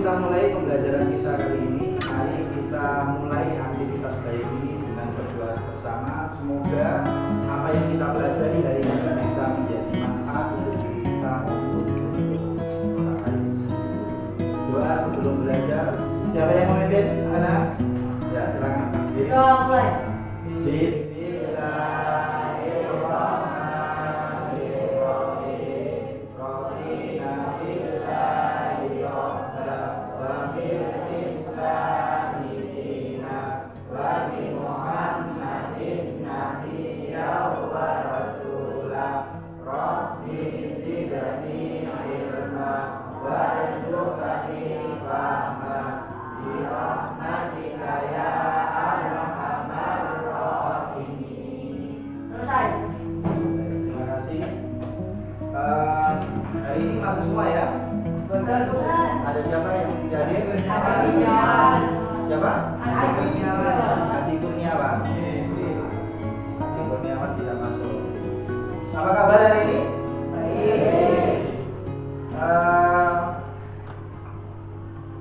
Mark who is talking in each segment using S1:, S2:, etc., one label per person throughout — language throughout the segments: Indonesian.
S1: kita mulai pembelajaran kita kali ini. Mari kita mulai aktivitas baik ini dengan berdoa bersama. Semoga apa yang kita pelajari hari ini bisa menjadi manfaat untuk diri kita untuk orang lain. Doa sebelum belajar. Siapa yang memimpin? Anak? Ya, silakan.
S2: Doa mulai. Hari ini masuk semua ya? Betul.
S1: Ada siapa yang jadi? Siapa? Adi Kurniawan. Adi Kurniawan tidak masuk. Apa kabar hari ini?
S2: Baik.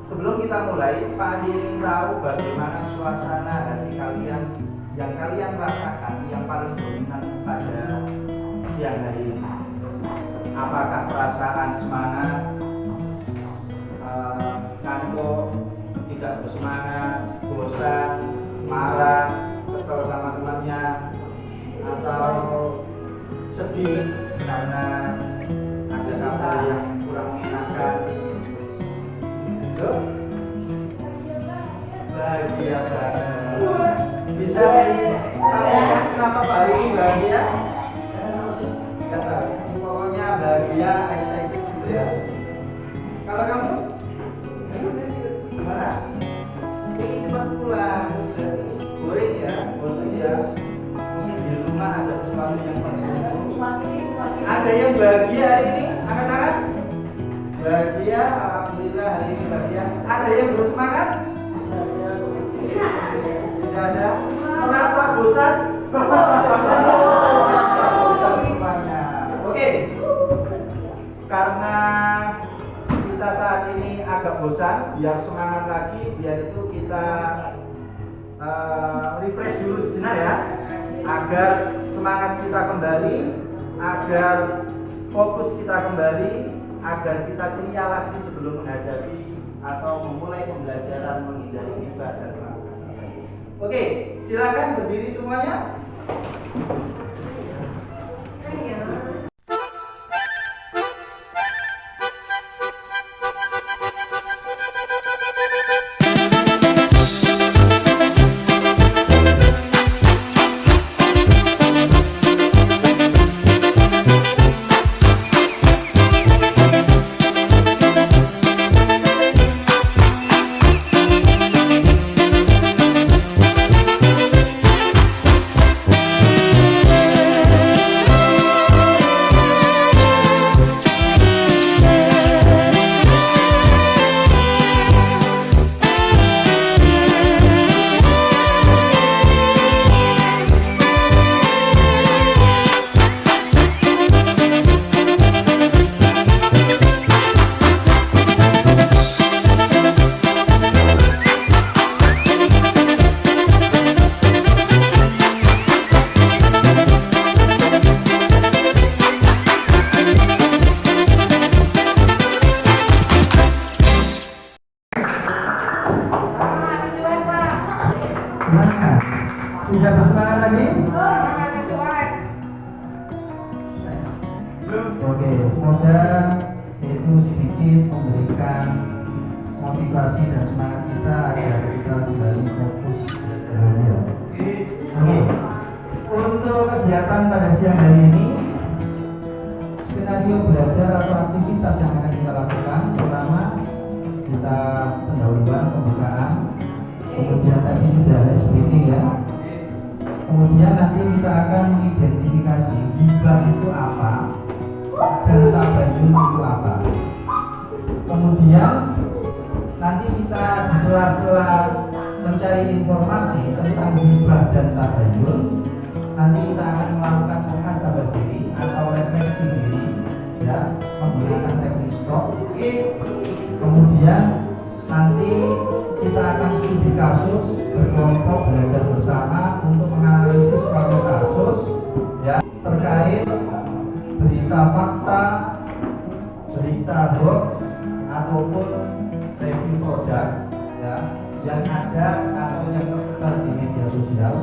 S1: Sebelum kita mulai, Pak Andi ingin tahu bagaimana suasana hati kalian yang kalian rasakan yang paling dominan pada siang hari ini. Apakah perasaan semangat, ngantuk, tidak bersemangat, bosan, marah, kesel sama temannya, atau sedih karena ada kabar yang kurang mengenakan? Bahagia banget. Bisa disampaikan kenapa Pak hari ini bahagia? Tidak tahu. Pokoknya bahagia, excited gitu ya. Kalau kamu? Gimana? Ingin cepat pulang. Boring ya, bosan ya. Mungkin di rumah ada sesuatu yang menunggu. Ada yang bahagia hari ini? Angkat tangan. Bahagia, alhamdulillah hari ini bahagia. Ada yang bersemangat? Tidak ada. Merasa bosan? Bosan semuanya. Oke. Karena kita saat ini agak bosan, biar semangat lagi, biar itu kita refresh dulu sejenak ya, agar semangat kita kembali, agar fokus kita kembali, agar kita ceria lagi sebelum menghadapi atau memulai pembelajaran menghindari ghibah dan langkah. Oke, silakan berdiri semuanya. Sudah bersemangat lagi? Oke, semoga itu sedikit memberikan motivasi dan semangat kita agar kita kembali fokus belajar. Oke, untuk kegiatan pada siang hari ini, skenario belajar atau aktivitas yang akan kita lakukan, pertama kita pendahuluan pembukaan, kemudian tadi sudah ada SPT ya. Kemudian nanti kita akan mengidentifikasi ghibah itu apa dan tabayun itu apa. Kemudian nanti kita di sela-sela mencari informasi tentang ghibah dan tabayun, nanti kita akan melakukan muhasabah diri atau refleksi diri ya, menggunakan teknik stop. Kemudian kasus, berkelompok belajar bersama untuk menganalisis suatu kasus ya terkait berita fakta, berita hoax ataupun review produk ya yang ada atau yang tersebar di media sosial.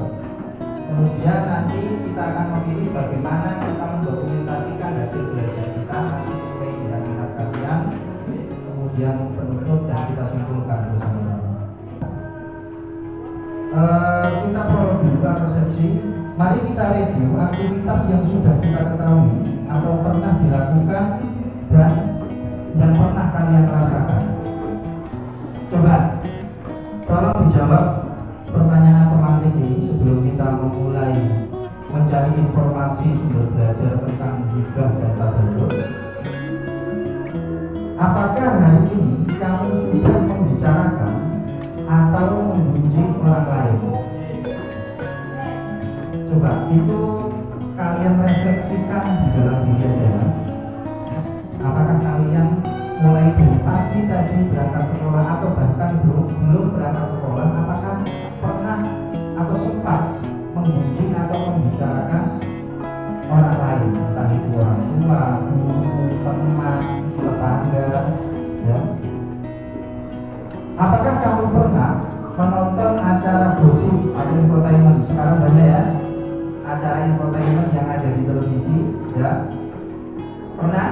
S1: Kemudian nanti kita akan memilih bagaimana kita mendokumentasikan hasil belajar kita nanti sesuai dengan minat kalian. Kemudian penutup dan kita simpulkan bersama-sama. Kita prolog dulu ke persepsi. Mari kita review aktivitas yang sudah kita ketahui atau pernah dilakukan dan yang pernah kalian rasakan. Coba tolong dijawab pertanyaan pemantik ini sebelum kita memulai mencari informasi sumber belajar tentang hibah dan tabayun. Apakah hari ini kamu sudah membicarakan atau menggunjing orang lain? Coba itu kalian refleksikan di dalam diri saya. Apakah kalian mulai dari pagi tadi berangkat sekolah atau bahkan belum berangkat sekolah, apakah pernah atau sempat menggunjing atau membicarakan orang lain, entah itu orang tua, guru, teman, tetangga, ya? Apakah kamu pernah menonton acara gosip atau infotainment? Sekarang banyak ya acara infotainment yang ada di televisi, ya? Pernah?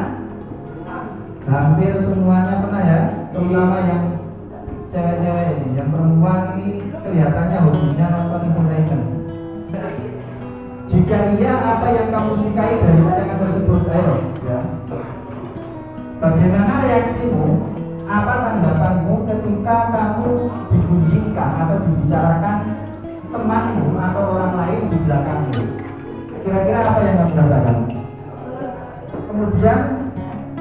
S1: Hampir semuanya pernah ya, terutama yang cewek-cewek ini, yang perempuan ini kelihatannya hobinya nonton infotainment. Jika iya, apa yang kamu sukai dari tayangan tersebut? Ayo, ya. Bagaimana reaksimu? Apa tanggapanmu ketika kamu digunjingkan atau dibicarakan temanmu atau orang lain di belakangmu? Kira-kira apa yang kamu rasakan? Kemudian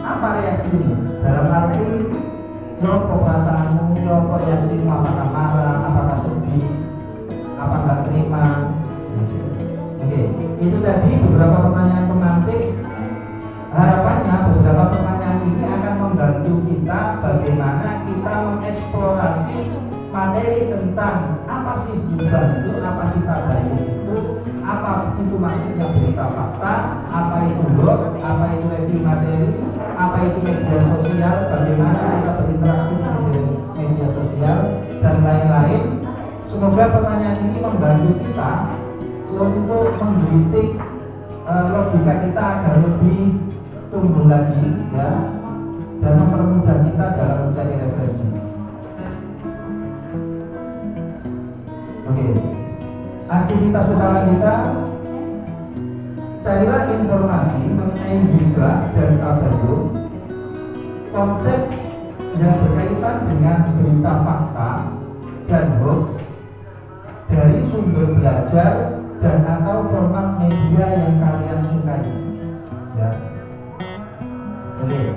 S1: apa reaksimu? Dalam arti apa perasaanmu, apa reaksimu, apakah marah, apakah sedih, apakah terima? Oke, itu tadi beberapa pertanyaan pemantik. Harapannya beberapa pertanyaan ini akan membantu kita bagaimana kita mengeksplorasi materi tentang apa sih hibah itu, apa sih tabayun itu, apa itu maksudnya berita fakta, apa itu hoax, apa itu review materi, apa itu media sosial, bagaimana kita berinteraksi di media sosial dan lain-lain. Semoga pertanyaan ini membantu kita untuk menggelitik logika kita agar lebih tumbuh lagi ya, dan mempermudah kita dalam mencari referensi. Oke, aktivitas utama kita, carilah informasi mengenai hibah dan tabayun, konsep yang berkaitan dengan berita fakta dan hoax dari sumber belajar dan atau format media yang kalian sukai ya. Oke.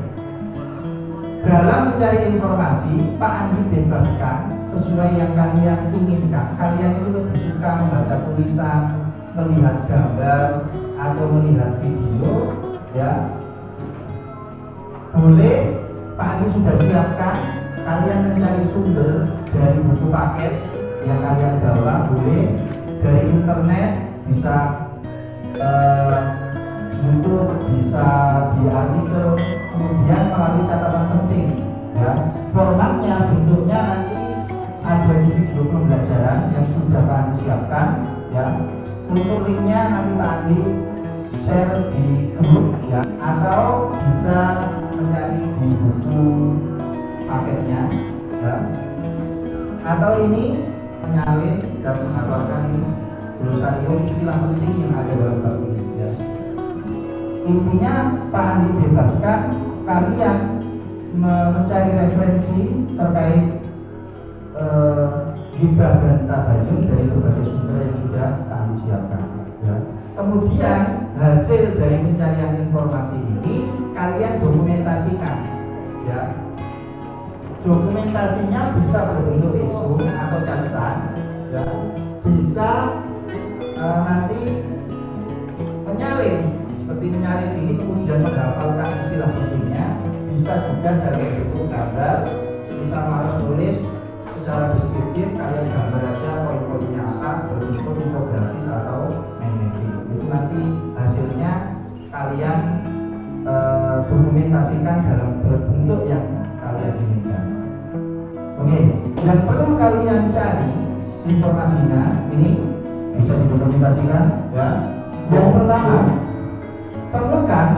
S1: Dalam mencari informasi, Pak Andi bebaskan sesuai yang kalian inginkan. Kalian itu lebih suka membaca tulisan, melihat gambar, atau melihat video ya. Boleh, Pak Andi sudah siapkan. Kalian mencari sumber dari buku paket yang kalian bawa, boleh dari internet, bisa YouTube, bisa di artikel, kemudian melalui catatan penting ya. Formatnya, bentuknya nanti ada di video pembelajaran yang sudah Pak Andi siapkan ya. Untuk linknya nanti Pak Andi share di grup ya, atau bisa mencari di buku paketnya ya. Atau ini menyalin dan menghafalkan glosarium istilah penting yang ada dalam bab ini ya. Intinya Pak Andi bebaskan kalian mencari referensi terkait hibah dan tabayun dari berbagai sumber yang sudah Pak Andi siapkan ya. Kemudian hasil dari pencarian informasi ini kalian dokumentasikan ya. Dokumentasinya bisa berbentuk isu atau catatan ya. Bisa nanti menyalin, seperti menyalin ini kemudian menghafalkan istilah pentingnya. Bisa juga dalam bentuk gambar, bisa harus tulis secara deskriptif kalian gambar aja poin-poinnya apa berbentuk infografis atau magnetic. Itu nanti hasilnya kalian dokumentasikan dalam bentuk yang kalian inginkan. Oke, yang perlu kalian cari informasinya ini bisa didokumentasikan ya. Yang pertama, temukan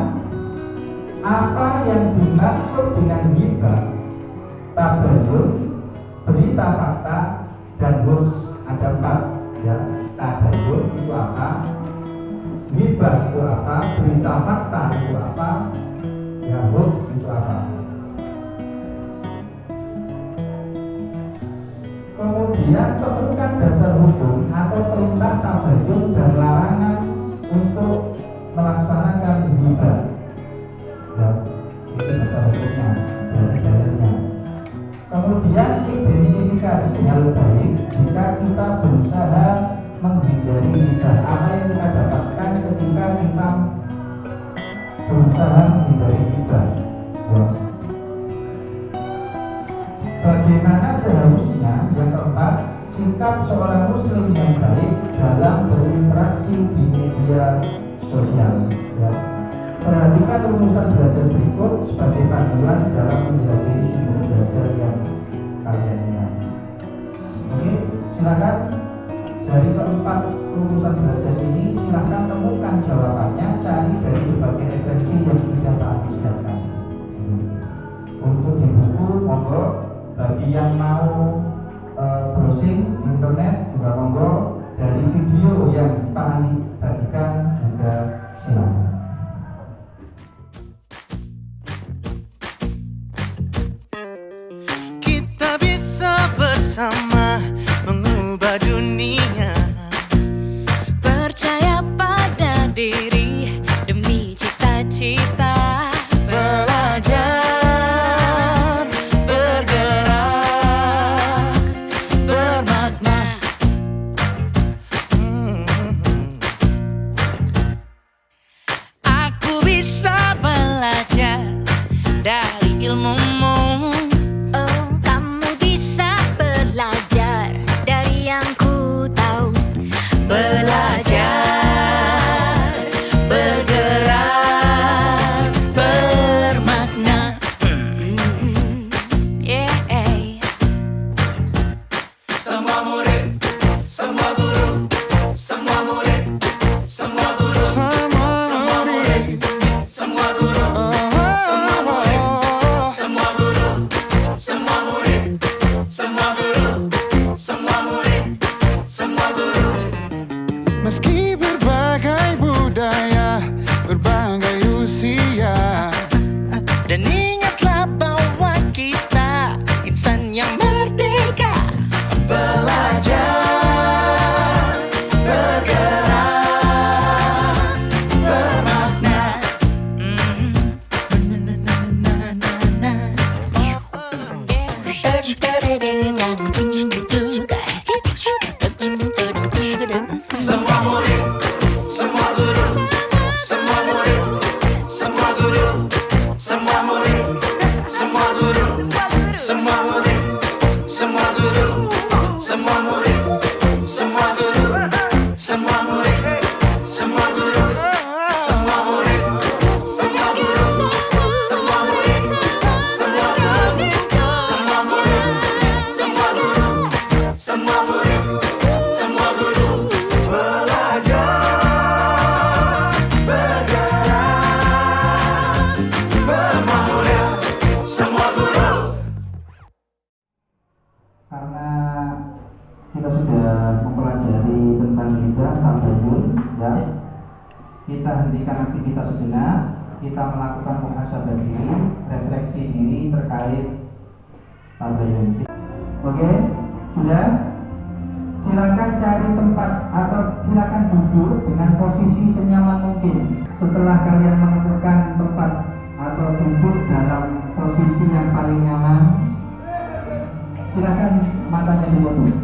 S1: apa yang dimaksud dengan hibah, tabayun, berita fakta, dan hoax. Ada 4 ya. Tabayun itu apa, hibah itu apa, berita fakta itu apa, ya hoax itu apa. Kemudian temukan dasar hukum atau perintah tabayun dan larangan untuk melaksanakan hibah. Ya, itu dasar hukumnya, dari dalilnya. Kemudian identifikasi hal baik jika kita berusaha menghindari hibah. Apa yang kita dapatkan ketika kita berusaha menghindari hibah? Ya. Bagaimana seharusnya? Yang keempat, sikap seorang muslim yang baik dalam berinteraksi di media sosial. Ya. Perhatikan rumusan belajar berikut sebagai panduan dalam menjelajahi sumber belajar yang kalian minati. Oke, silakan dari keempat rumusan belajar ini silakan temukan jawabannya, cari dari berbagai referensi yang sudah Pak Andi siapkan. Untuk di buku monggo, bagi yang mau browsing di internet juga monggo, dari video yang Pak Andi bagikan juga silakan.
S3: Kita bisa bersama mengubah dunia. Percaya pada diri demi cita-cita. Belajar, bergerak, bermakna. Aku bisa belajar dari ilmumu. Belajar, bergerak, bermakna. Yeah. Semua murid, semua guru, semua murid, semua guru, semua murid, semua guru, semua murid, semua guru, semua murid, semua guru, semua murid, semua guru. Meski berbagai budaya, berbagai usia, dan ingatlah bahwa kita insan yang merdeka. Belajar, bergerak, bermakna. Semua murid, semua guru, semua murid, semua guru, semua murid, semua guru, semua murid, semua guru, semua murid, semua guru, semua murid, semua guru, semua murid, semua guru, semua murid, semua guru, semua murid, semua guru, semua murid, semua guru.
S1: Karena kita sudah mempelajari tentang hibah, tabayun, ya, kita hentikan aktivitas sejenak, kita melakukan muhasabah diri, refleksi diri terkait tabayun. Oke, sudah? Silakan cari tempat atau silakan duduk dengan posisi senyaman mungkin. Setelah kalian menemukan tempat atau duduk dalam posisi yang paling nyaman, silakan matanya ditutup.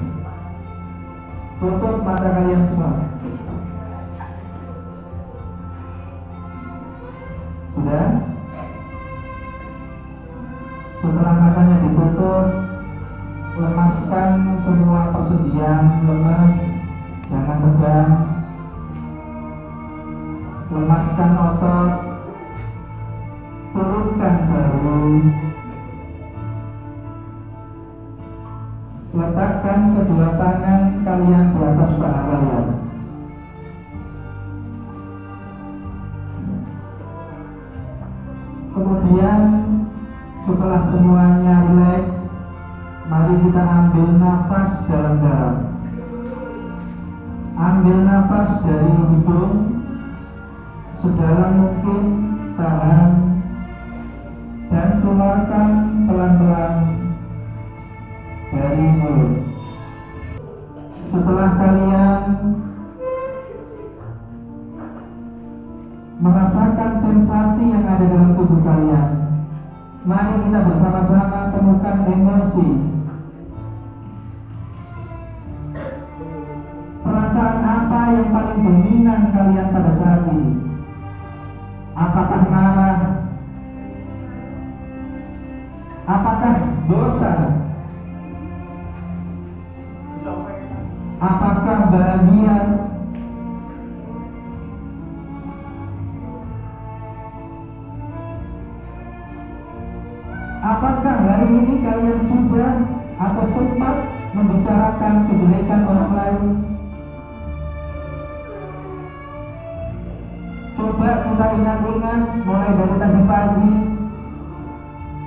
S1: Tutup mata kalian semua. Sudah? Setelah matanya ditutup, lemaskan semua persendian, lemes, jangan tegang. Lemaskan otot, turunkan bahu, letakkan kedua tangan kalian di atas paha kalian. Kemudian setelah semuanya rileks, mari kita ambil nafas dalam-dalam. Ambil nafas dari hidung sedalam mungkin, tahan, dan keluarkan pelan-pelan dari mulut. Setelah kalian merasakan sensasi yang ada dalam tubuh kalian, mari kita bersama-sama temukan emosi. Perasaan apa yang paling dominan kalian pada saat ini? Apakah marah? Apakah dosa? Apakah bahagia? Apakah hari ini kalian sudah atau sempat membicarakan kejelekan orang lain? Coba kita ingat-ingat mulai dari tadi pagi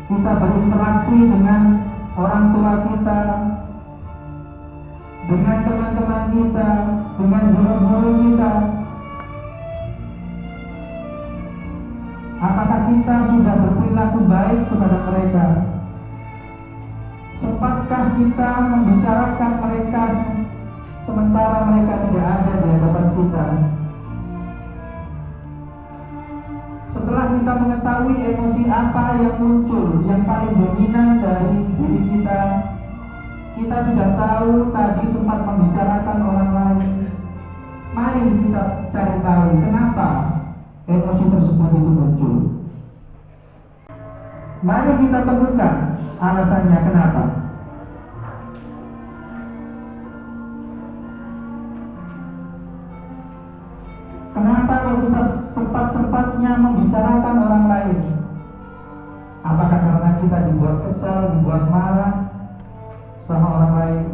S1: kita berinteraksi dengan orang tua kita, dengan teman-teman kita, dengan guru-guru kita. Apakah kita sudah berperilaku baik kepada mereka? Sempatkah kita membicarakan mereka sementara mereka tidak ada di hadapan kita? Setelah kita mengetahui emosi apa yang muncul, yang paling dominan dari diri kita, kita sudah tahu tadi sempat membicarakan orang lain. Mari kita cari tahu kenapa emosi tersebut itu muncul. Mari kita temukan alasannya kenapa. Kenapa kalau kita sempat-sempatnya membicarakan orang lain? Apakah karena kita dibuat kesal, dibuat marah sama orang lain?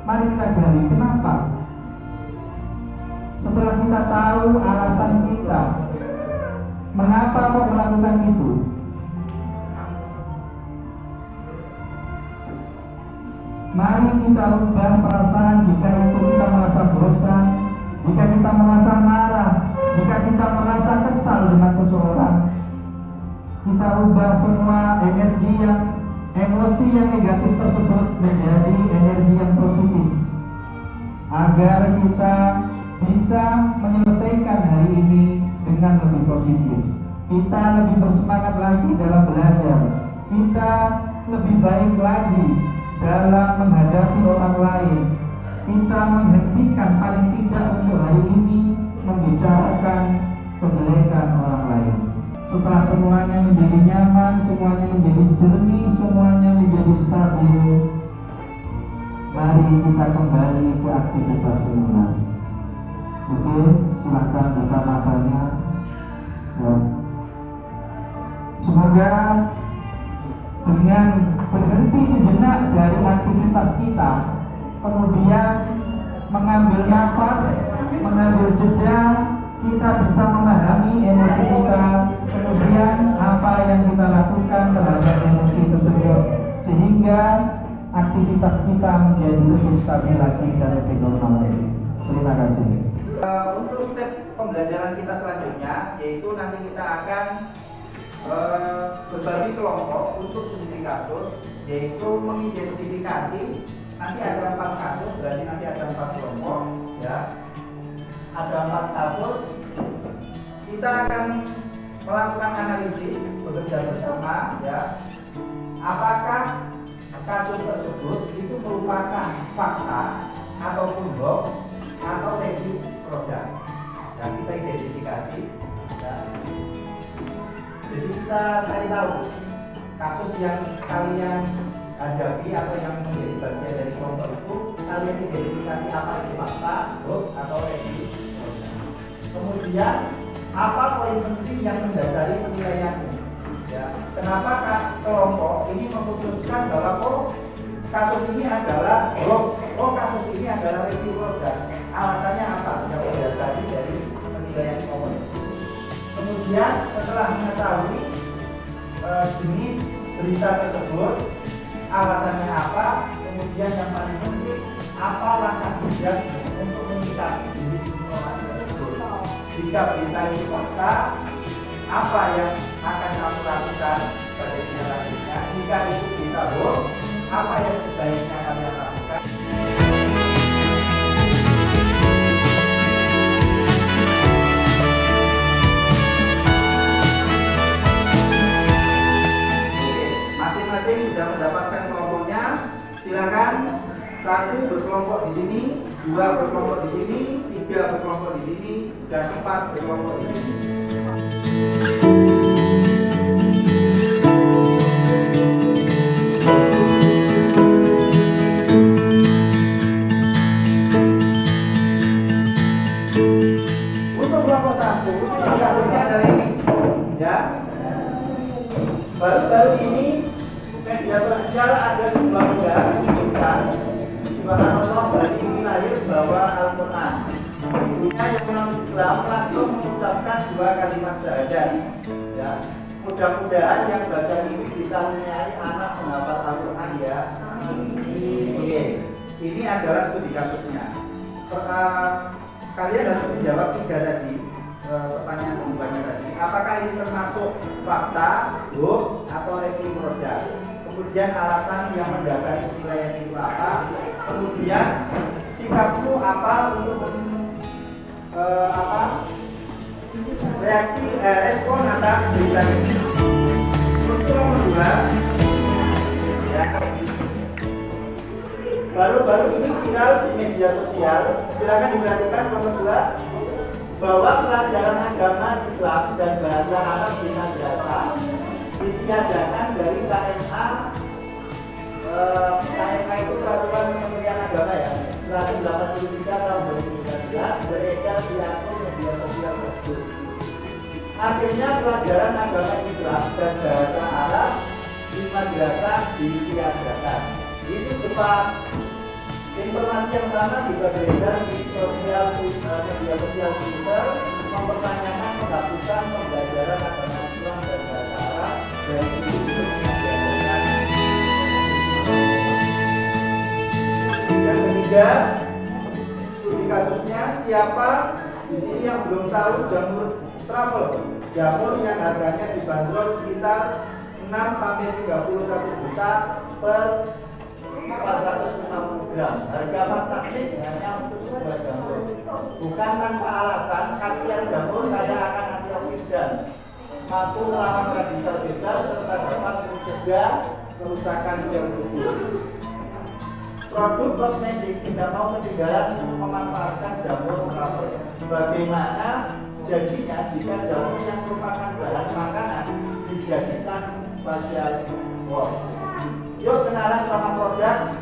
S1: Mari kita gali kenapa. Setelah kita tahu alasan kita, mengapa kok melakukan itu? Mari kita ubah perasaan jika itu kita merasa bosan, jika kita merasa marah, jika kita merasa kesal dengan seseorang. Kita ubah semua emosi yang negatif tersebut menjadi energi yang positif, agar kita bisa menyelesaikan hari ini dengan lebih positif. Kita lebih bersemangat lagi dalam belajar. Kita lebih baik lagi dalam menghadapi orang lain. Kita menghentikan paling tidak untuk hari ini membicarakan kejelekan orang lain. Setelah semuanya menjadi nyaman, semuanya menjadi jernih, semuanya menjadi stabil, mari kita kembali ke aktivitas semula. Oke, silakan buka matanya. Ya. Semoga dengan berhenti sejenak dari aktivitas kita, kemudian mengambil nafas, mengambil jeda, kita bisa memahami emosi kita, kemudian apa yang kita lakukan terhadap emosi tersebut, sehingga aktivitas kita menjadi lebih stabil lagi dan lebih normal lagi. Terima kasih.
S2: Untuk step pembelajaran kita selanjutnya, yaitu nanti kita akan berbagi kelompok untuk studi kasus, yaitu mengidentifikasi. Nanti ada 4 kasus, berarti nanti ada 4 kelompok, ya. Ada 4 kasus. Kita akan melakukan analisis bekerja bersama, ya. Apakah kasus tersebut itu merupakan fakta ataupun hoax atau review produk. Dan kita identifikasi, ya. Jadi kita cari tahu kasus yang kalian hadapi atau yang menjadi bagian dari kelompok itu, kalian identifikasi apa itu fakta, hoax, atau review. Kemudian apa poin penting yang mendasari penilaian ini? Ya, kenapa kelompok ini memutuskan bahwa kasus ini adalah hoax, kasus ini adalah review produk? Alasannya apa yang mendasari dari penilaian kelompok itu? Kemudian setelah mengetahui jenis berita tersebut, alasannya apa, kemudian yang paling penting apa langkah bijak untuk menyikapi jenis informasi tersebut. Jika berita itu fakta, apa yang akan kamu lakukan pada selanjutnya? Jika itu berita hoax, apa yang sebaiknya kalian lakukan? Masing-masing sudah mendapatkan kelompoknya. Silakan, 1 berkelompok di sini, 2 berkelompok di sini, 3 berkelompok di sini, dan 4 berkelompok di sini. Untuk kelompok 1, kasusnya adalah ini, ya. Baru-baru ini media sosial ada sebuah unggahan menunjukkan di mana Allah berarti lahir bahwa Al-Quran. Ibunya yang non Islam langsung mengucapkan 2 kalimat syahadat. Ya, mudah-mudahan yang baca ini dikaruniai anak menghafal Al-Quran ya. Oke, ini adalah studi kasusnya. Kalian harus menjawab 3 tadi. Pertanyaan keduanya tadi, apakah ini termasuk fakta, hoax, atau review produk? Kemudian alasan yang mendasari penilaian itu apa? Kemudian sikapmu apa untuk reaksi respon atas berita ini? Untuk nomor 2, ya, baru-baru ini viral di media sosial. Silakan diperhatikan nomor 2, bahwa pelajaran agama Islam dan bahasa Arab di madrasah ditiadakan dari KMA. KMA itu peraturan Kementerian Agama ya, 183 tahun 2019, beredar di akun media sosial tersebut. Akhirnya pelajaran agama Islam dan bahasa Arab di madrasah ditiadakan. Ini berupa informasi yang sama juga beredar di media sosial Twitter mempertanyakan penghapusan pembelajaran agama Islam dan bahasa Arab dari untuk diadakan. Yang ketiga, studi kasusnya siapa di sini yang belum tahu jamur travel, jamur yang harganya dibanderol sekitar 6 sampai 31 juta per 450 gram. Harga fantastik hanya untuk sebuah jamur. Bukan tanpa alasan, khasiat jamur kaya akan antioksidan, mampu melawan radikal bebas serta dapat mencegah kerusakan sel tubuh. Produk kosmetik tidak mau ketinggalan memanfaatkan jamur travel. Bagaimana jadinya jika jamur yang merupakan bahan makanan dijadikan facial wash? Yuk kenalan sama produk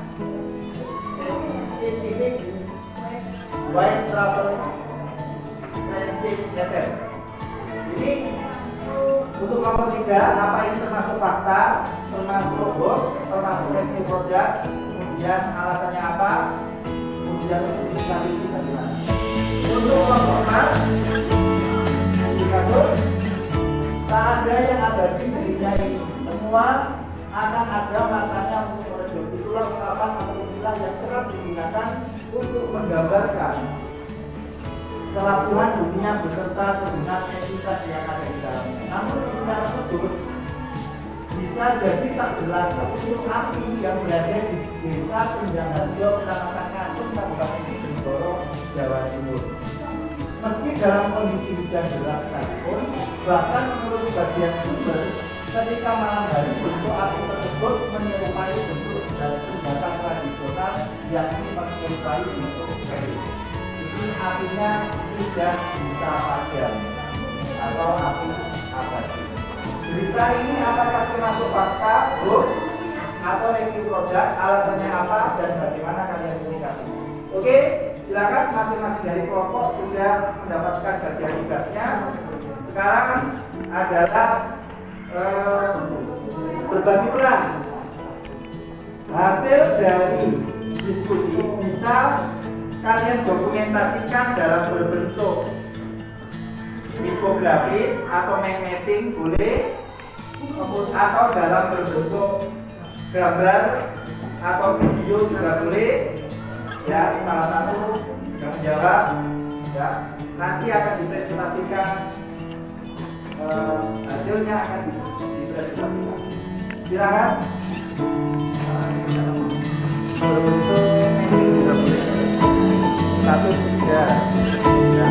S2: Scientific White Travel Cleansing Essence. Ini untuk nomor 3, apa ini termasuk fakta, termasuk hoax, termasuk review produk, kemudian alasannya apa, kemudian untuk dicari bagaimana. Untuk nomor 4, di kasus tak ada yang abadi dirinya ini, semua akan ada masanya untuk meredup. Itulah ungkapan atau istilah yang kerap digunakan untuk menggambarkan kelabuhan dunia beserta segenap entitas yang ada di dalamnya. Namun istilah tersebut bisa jadi tak berlaku untuk api yang berada di desa Sendangharjo, Kecamatan Ngasem, Kabupaten Bojonegoro, Jawa Timur. Meski dalam kondisi hujan deras sekalipun, bahkan menurut sebagian sumber, ketika malam hari bentuk api tersebut menyerupai bentuk senjata tradisional yang menyerupai bentuk kayu. Ini apinya tidak bisa padam atau api abadi. Berita ini apakah termasuk fakta, hoax, atau review produk, alasannya apa dan bagaimana kalian komunikasi. Oke, silakan masing-masing dari kelompok sudah mendapatkan bagian tugasnya. Sekarang adalah berbagi peran. Hasil dari diskusi bisa kalian dokumentasikan dalam berbentuk infografis atau mind mapping boleh, atau dalam berbentuk gambar atau video juga boleh. Ya, salah satu yang menjawab ya nanti akan dipresentasikan, hasilnya akan dipresentasikan. Silakan. Berbentuk mapping juga boleh. Satu tiga. Ya.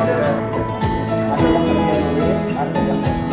S2: Ada yang bagian tulis, ada yang bagian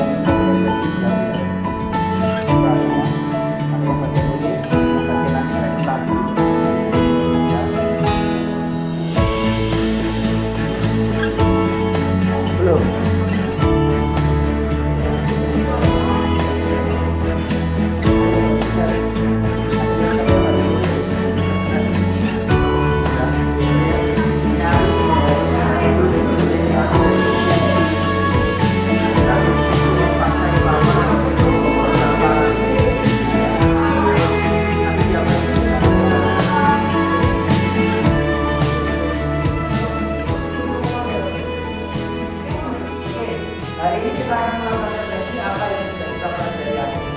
S2: hari ini kita akan melakukan refleksi apa yang sudah kita pelajari hari ini.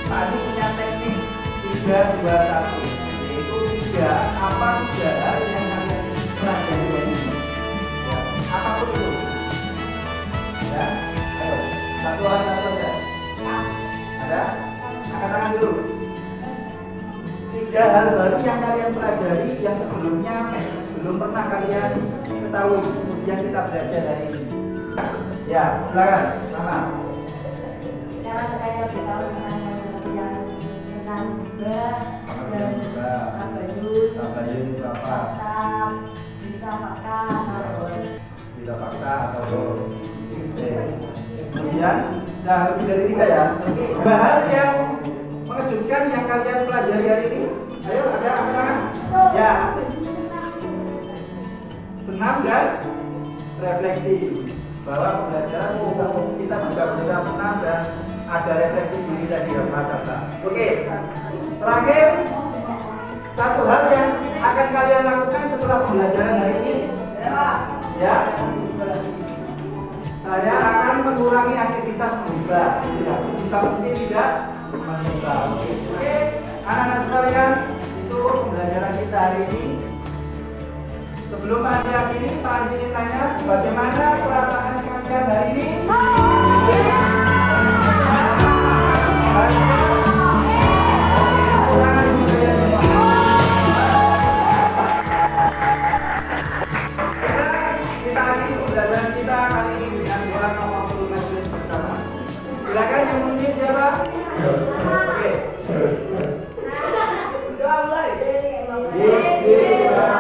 S2: Pak Adi punya teknik 3-2-1, yaitu 3 apa 3 hal yang kalian pelajari hari ini. Ya, apapun itu. Ya, ayo, satu hal satu saja. Ada? Angkat tangan dulu. 3 hal baru yang kalian pelajari yang sebelumnya belum pernah kalian ketahui, kemudian kita belajar hari ini. Ya, silakan, Mama.
S4: Sekarang saya beritahu tentang
S2: Tabayun itu apa?
S4: berita fakta,
S2: Berita fakta atau kemudian, nah lebih dari 3 ya. 2 hal yang mengejutkan yang kalian pelajari hari ini. Ayo, ada angkat tangan. Ya. Senam dan refleksi. Bahwa pembelajaran kita juga bisa senang dan ada refleksi diri tadi yang mata. Oke, terakhir satu hal yang akan kalian lakukan setelah pembelajaran hari ini, ya, saya akan mengurangi aktivitas menghibah, tidak bisa mungkin tidak menghibah. Oke, anak-anak sekalian, itu pembelajaran kita hari ini. Sebelum Pak Andi akhiri, Pak Andi ingin tanya bagaimana perasaan kalian hari ini? Kita akhiri pembelajaran kita kali ini dengan doa Tawakkalul Majlis bersama. Silakan yang mungkin siapa? Oke. Doa mulai. Bismillah.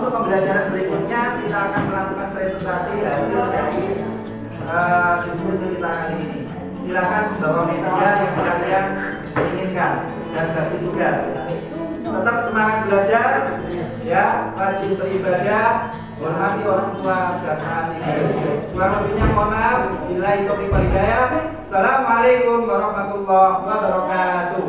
S2: Pembelajaran berikutnya kita akan melakukan presentasi hasil dari diskusi kita kali ini. Silakan bawa media yang kalian inginkan dan bagi tugas. Tetap semangat belajar, ya, rajin beribadah, hormati orang tua dan taati. Kurang lebihnya mohon maaf. Billahi taufiq wal hidayah. Assalamualaikum warahmatullahi wabarakatuh.